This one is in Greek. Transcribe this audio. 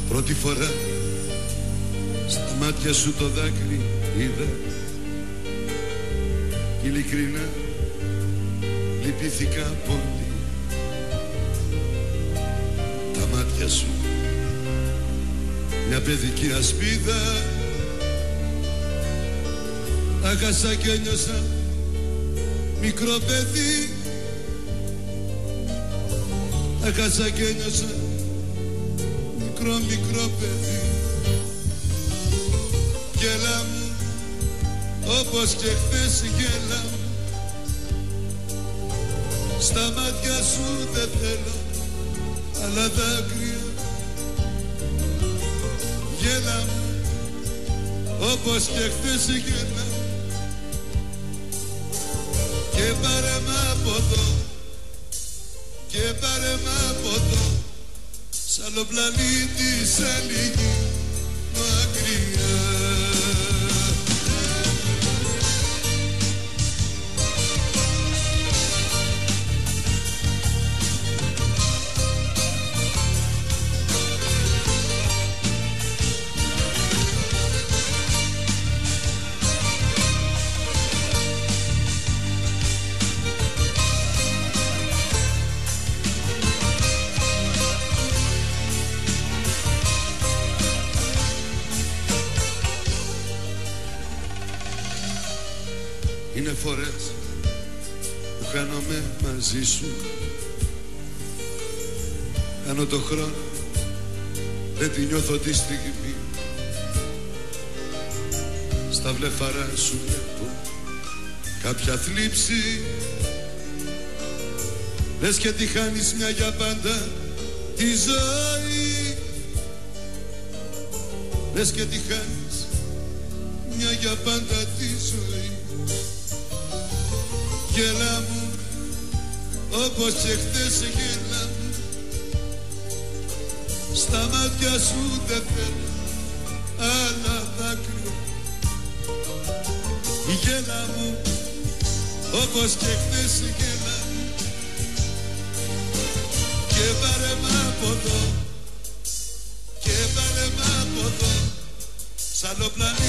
Πρώτη φορά στα μάτια σου το δάκρυ είδα, ειλικρινά λυπήθηκα πολύ. Τα μάτια σου μια παιδική ασπίδα, άγασα και νιώσα μικρό παιδί. Άγασα και νιώσα μικρό παιδί. Γέλα μου όπως και χθες γέλα μου, στα μάτια σου δεν θέλω άλλα δάκρυα. Γέλα μου όπως και χθες γέλα μου, και πάρε μ' από εδώ, και πάρε μ' από εδώ, σ' άλλο πλανήτη, σ' άλλη γη μακριά. Είναι φορές που χάνομαι μαζί σου, κάνω το χρόνο, δεν τη νιώθω τη στιγμή. Στα βλεφαρά σου βλέπω κάποια θλίψη, λες και τη χάνεις μια για πάντα τη ζωή. Λες και τη χάνεις μια για πάντα τη ζωή. Γέλα μου όπως και χθες γέλα μου, στα μάτια σου δεν θέλω άλλα δάκρυα. Γέλα μου όπως και χθες γέλα μου, και πάρε μ' από εδώ, και πάρε μ' από εδώ, σ' άλλο πλανήτη.